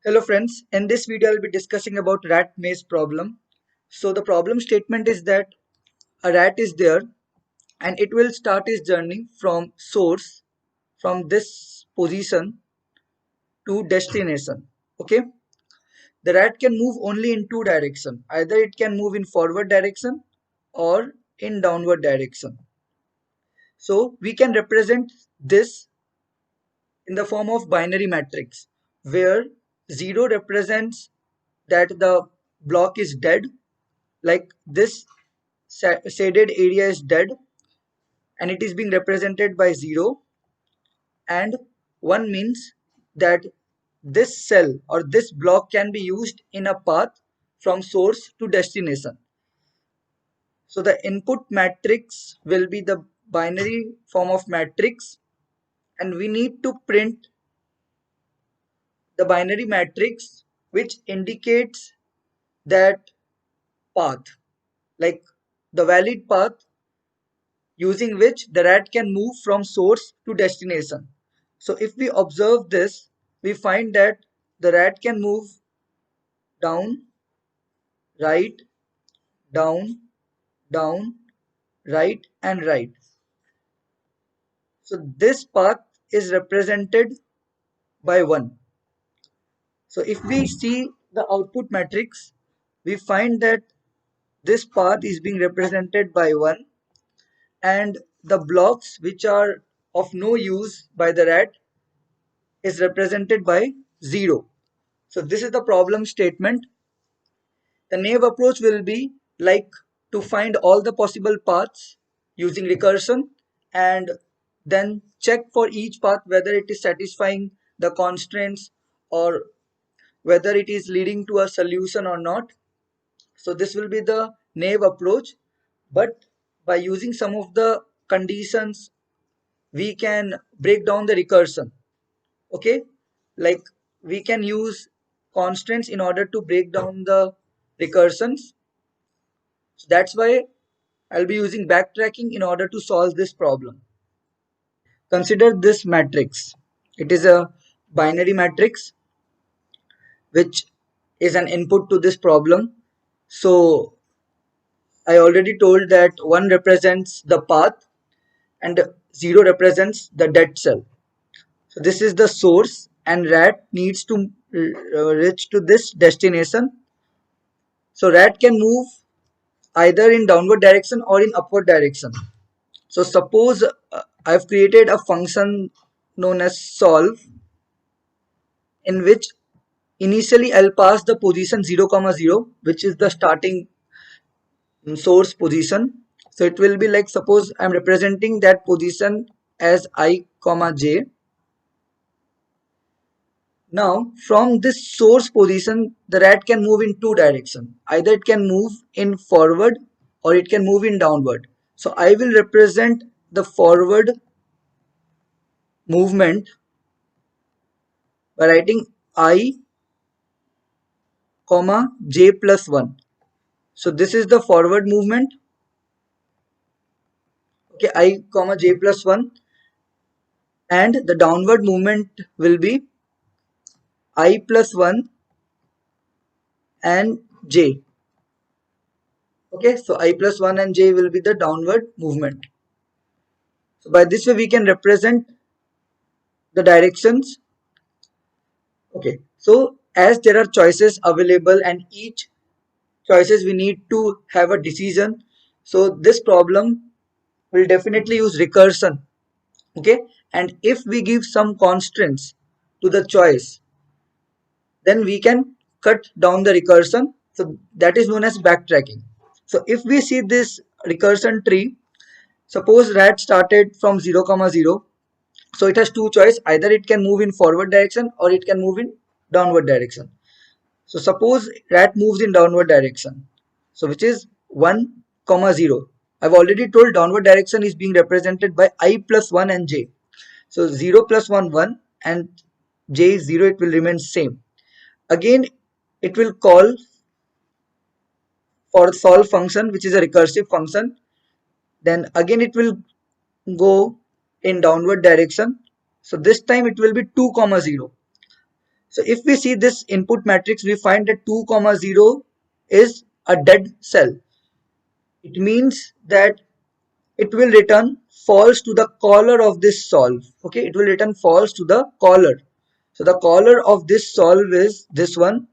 Hello friends, in this video I'll be discussing about rat maze problem. So the problem statement is that a rat is there and it will start its journey from source from this position to destination. Okay, the rat can move only in two directions. Either it can move in forward direction or in downward direction. So we can represent this in the form of binary matrix where 0 represents that the block is dead, like this shaded area is dead and it is being represented by 0, and 1 means that this cell or this block can be used in a path from source to destination. So the input matrix will be the binary form of matrix, and we need to print the binary matrix which indicates that path, like the valid path using which the rat can move from source to destination. So if we observe this, we find that the rat can move down, right, down, down, right, and right. So this path is represented by 1. So if we see the output matrix, we find that this path is being represented by 1, and the blocks which are of no use by the rat is represented by 0. So this is the problem statement. The naive approach will be like to find all the possible paths using recursion and then check for each path whether it is satisfying the constraints or whether it is leading to a solution or not. So this will be the naive approach, but by using some of the conditions we can break down the recursion. Okay, like we can use constraints in order to break down the recursions. So that's why I'll be using backtracking in order to solve this problem. Consider this matrix. It is a binary matrix which is an input to this problem. So I already told that 1 represents the path and 0 represents the dead cell. So this is the source and rat needs to reach to this destination. So rat can move either in downward direction or in upward direction. So suppose I've created a function known as solve, in which initially I'll pass the position 0 comma 0, which is the starting source position. So it will be like, suppose I'm representing that position as I comma j. Now from this source position the rat can move in two directions. Either it can move in forward or it can move in downward. So I will represent the forward movement by writing I comma j plus 1. So this is the forward movement. Okay, I comma j plus 1, and the downward movement will be I plus 1 and j. Okay, so I plus 1 and j will be the downward movement. So by this way we can represent the directions. Okay, so as there are choices available and each choices we need to have a decision, so this problem will definitely use recursion. Okay, and if we give some constraints to the choice, then we can cut down the recursion. So that is known as backtracking. So if we see this recursion tree, suppose rat started from 0 comma 0. So it has two choice, either it can move in forward direction or it can move in downward direction. So suppose rat moves in downward direction, so which is 1 comma 0. I've already told downward direction is being represented by I plus 1 and j. So 0 plus 1 1 and j is 0, it will remain same. Again it will call for solve function, which is a recursive function. Then again it will go in downward direction. So this time it will be 2 comma 0. So if we see this input matrix, we find that 2 comma 0 is a dead cell. It means that it will return false to the caller of this solve. Okay, it will return false to the caller. So the caller of this solve is this one.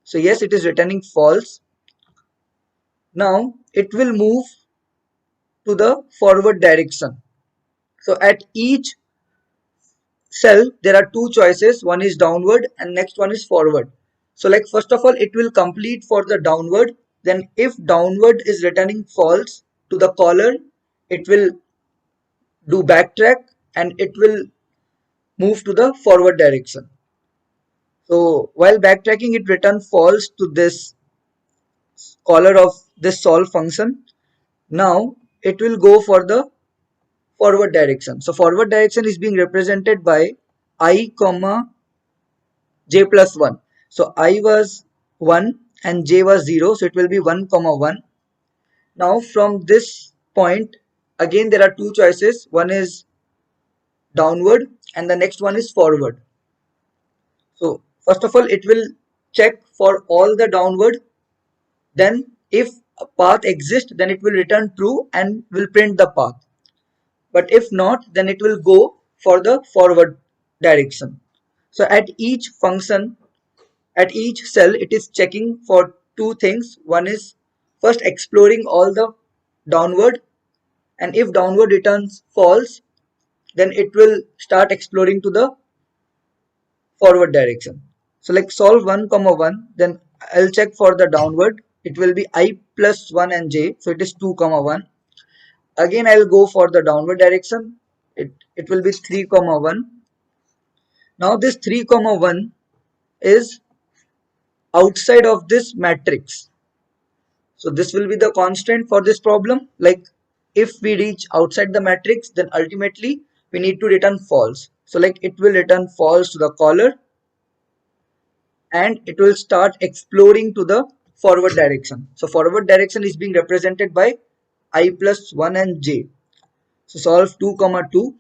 So yes, it is returning false. Now it will move to the forward direction. So at each cell there are two choices, one is downward and next one is forward. So like first of all it will complete for the downward, then if downward is returning false to the caller, it will do backtrack and it will move to the forward direction. So while backtracking it return false to this caller of this solve function. Now it will go for the forward direction. So forward direction is being represented by I comma j plus 1. So I was 1 and j was 0. So it will be 1 comma 1. Now from this point again there are two choices. One is downward and the next one is forward. So first of all it will check for all the downward. Then if a path exists then it will return true and will print the path. But if not then it will go for the forward direction. So at each function, at each cell it is checking for two things. One is first exploring all the downward, and if downward returns false then it will start exploring to the forward direction. So like solve 1 comma 1, then I'll check for the downward, it will be I plus 1 and j, so it is 2 comma 1. Again I'll go for the downward direction, it will be 3 comma 1. Now this 3 comma 1 is outside of this matrix. So this will be the constant for this problem. Like if we reach outside the matrix, then ultimately we need to return false. So like it will return false to the caller and it will start exploring to the forward direction. So forward direction is being represented by I plus 1 and j. So solve 2 comma 2.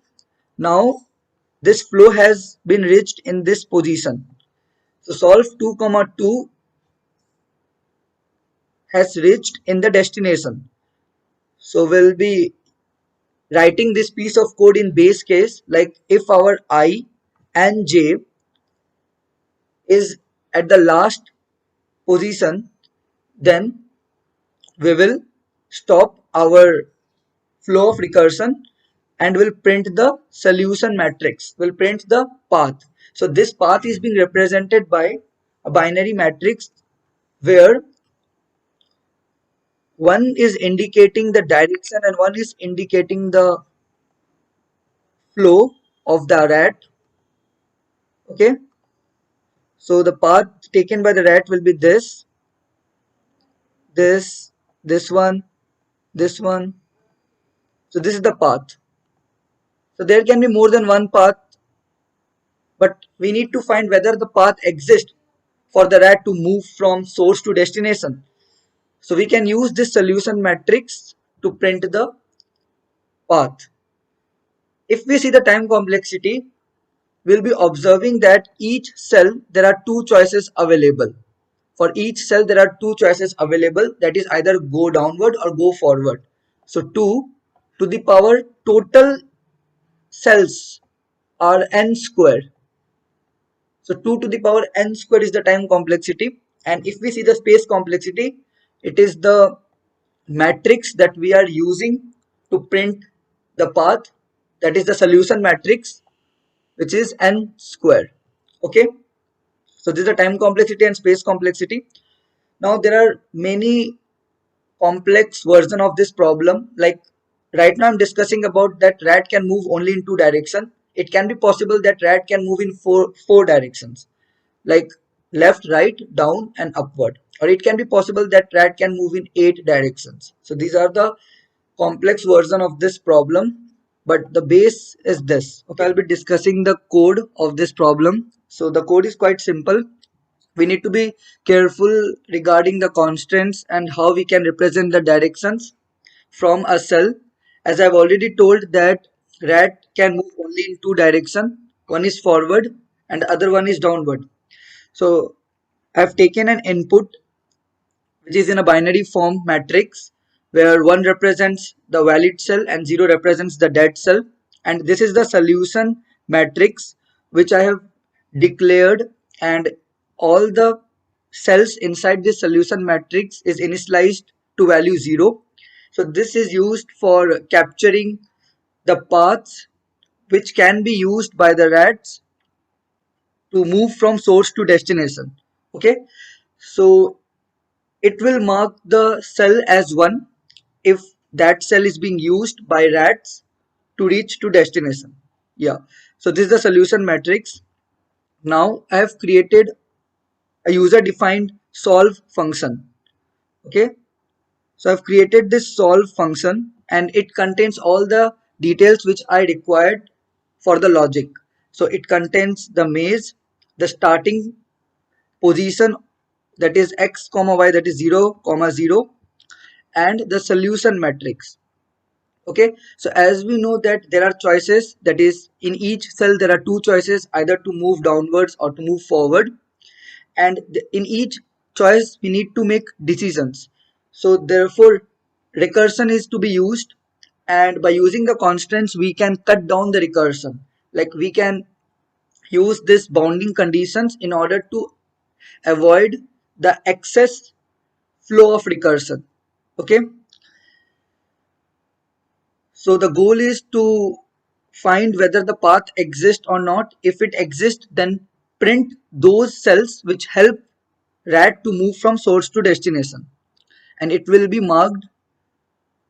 Now this flow has been reached in this position. So solve 2 comma 2 has reached in the destination. So we'll be writing this piece of code in base case, like if our I and j is at the last position, then we will stop our flow of recursion and will print the solution matrix, will print the path. So this path is being represented by a binary matrix where one is indicating the direction and one is indicating the flow of the rat. Okay, so the path taken by the rat will be this, this one, this one. So this is the path. So there can be more than one path, but we need to find whether the path exists for the rat to move from source to destination. So we can use this solution matrix to print the path. If we see the time complexity, we'll be observing that each cell there are two choices available. For each cell there are two choices available, that is either go downward or go forward. So 2 to the power total cells are n square. So 2 to the power n square is the time complexity, and if we see the space complexity, it is the matrix that we are using to print the path, that is the solution matrix, which is n square. Okay, so this is the time complexity and space complexity. Now there are many complex version of this problem. Like right now I'm discussing about that rat can move only in two directions. It can be possible that rat can move in four directions, like left, right, down and upward. Or it can be possible that rat can move in 8 directions. So these are the complex version of this problem, but the base is this. Okay, I'll be discussing the code of this problem. So the code is quite simple. We need to be careful regarding the constants and how we can represent the directions from a cell. As I've already told that rat can move only in two directions. One is forward and the other one is downward. So I've taken an input which is in a binary form matrix where 1 represents the valid cell and 0 represents the dead cell, and this is the solution matrix which I have declared, and all the cells inside this solution matrix is initialized to value 0. So this is used for capturing the paths which can be used by the rats to move from source to destination. Okay, so it will mark the cell as 1 if that cell is being used by rats to reach to destination. Yeah, so this is the solution matrix. Now I have created a user defined solve function. Okay, so I've created this solve function and it contains all the details which I required for the logic. So it contains the maze, the starting position, that is x comma y, that is 0 comma 0, and the solution matrix. Okay, so as we know that there are choices, that is in each cell there are two choices, either to move downwards or to move forward, and in each choice we need to make decisions. So therefore recursion is to be used, and by using the constants we can cut down the recursion. Like we can use this bounding conditions in order to avoid the excess flow of recursion. Okay, so the goal is to find whether the path exists or not. If it exists, then print those cells which help rat to move from source to destination, and it will be marked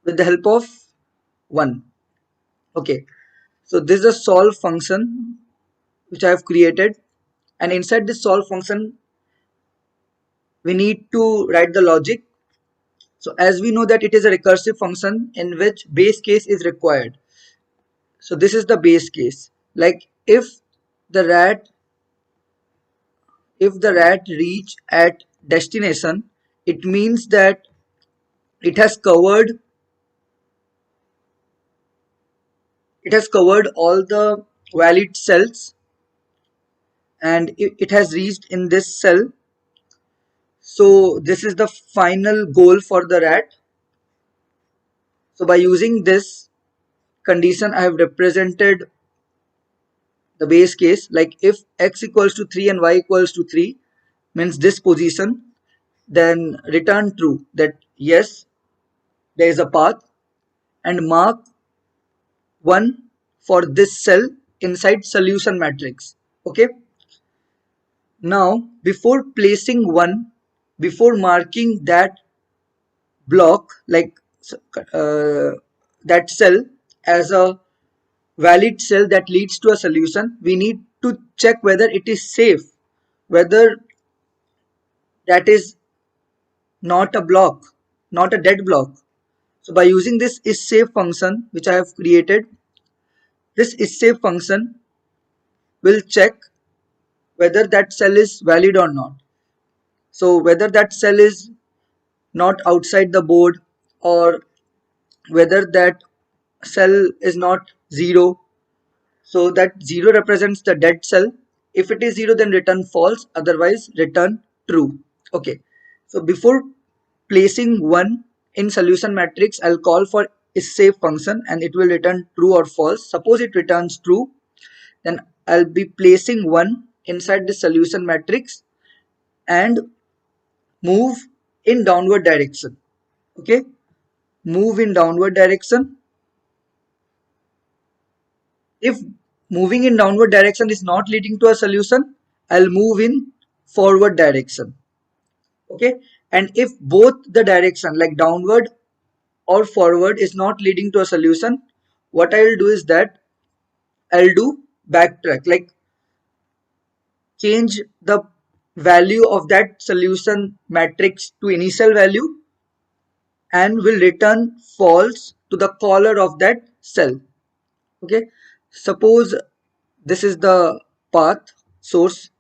with the help of 1. Okay, so this is a solve function which I have created, and inside this solve function we need to write the logic. So as we know that it is a recursive function in which base case is required. So this is the base case. Like the rat if the rat reach at destination, it means that it has covered it has covered all the valid cells, and it has reached in this cell. So this is the final goal for the rat. So by using this condition I have represented the base case. Like if x equals to 3 and y equals to 3 means this position, then return true, that yes, there is a path, and mark 1 for this cell inside solution matrix. Okay, now before marking that block, like uh, that cell as a valid cell that leads to a solution, we need to check whether it is safe, whether that is not a block, not a dead block. So by using this is safe function which I have created, this is safe function will check whether that cell is valid or not. So whether that cell is not outside the board, or whether that cell is not 0. So that 0 represents the dead cell. If it is 0, then return false, otherwise return true. Okay, so before placing 1 in solution matrix, I'll call for is safe function and it will return true or false. Suppose it returns true, then I'll be placing 1 inside the solution matrix and move in downward direction. Okay, move in downward direction. If moving in downward direction is not leading to a solution, I'll move in forward direction. Okay, and if both the direction, like downward or forward, is not leading to a solution, what I'll do is that I'll do backtrack, like change the value of that solution matrix to initial value and will return false to the caller of that cell. Okay, suppose this is the path source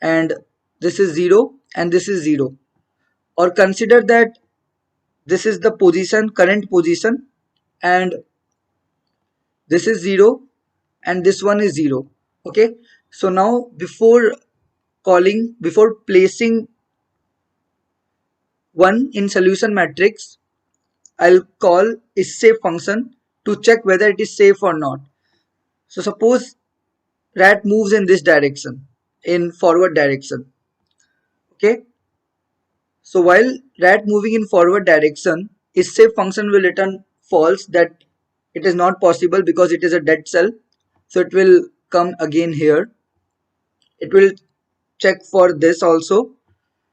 and this is 0 and this is 0, or consider that this is the position, current position, and this is 0 and this one is 0. Okay, so now before calling, before placing 1 in solution matrix, I'll call is safe function to check whether it is safe or not. So suppose rat moves in this direction, in forward direction. Okay. So while rat moving in forward direction, is safe function will return false, that it is not possible because it is a dead cell. So it will come again here. It will check for this also.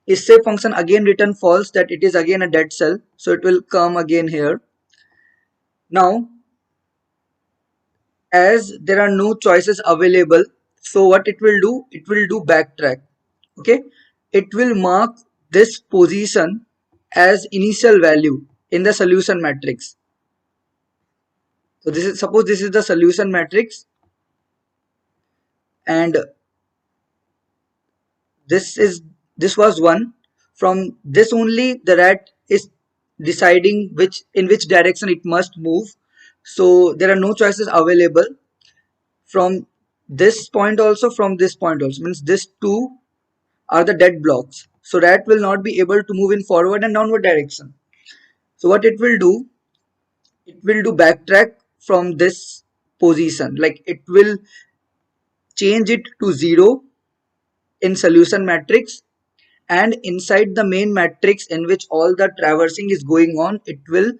Is safe function again return false, that it is again a dead cell. So it will come again here. Now, as there are no choices available, so what it will do, it will do backtrack. Okay, it will mark this position as initial value in the solution matrix. So this is, suppose this is the solution matrix, and this was 1. From this only the rat is deciding in which direction it must move. So there are no choices available from this point also, from this point also, means this two are the dead blocks. So rat will not be able to move in forward and downward direction. So what it will do, it will do backtrack from this position, like it will change it to 0 in solution matrix, and inside the main matrix in which all the traversing is going on, it will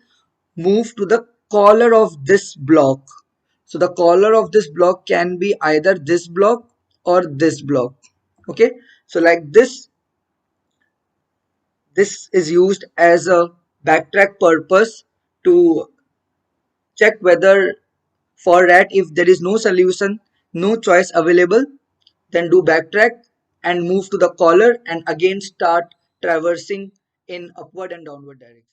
move to the caller of this block. So the caller of this block can be either this block or this block. Okay, so like this is used as a backtrack purpose to check whether, for rat, if there is no solution, no choice available, then do backtrack and move to the caller and again start traversing in upward and downward direction.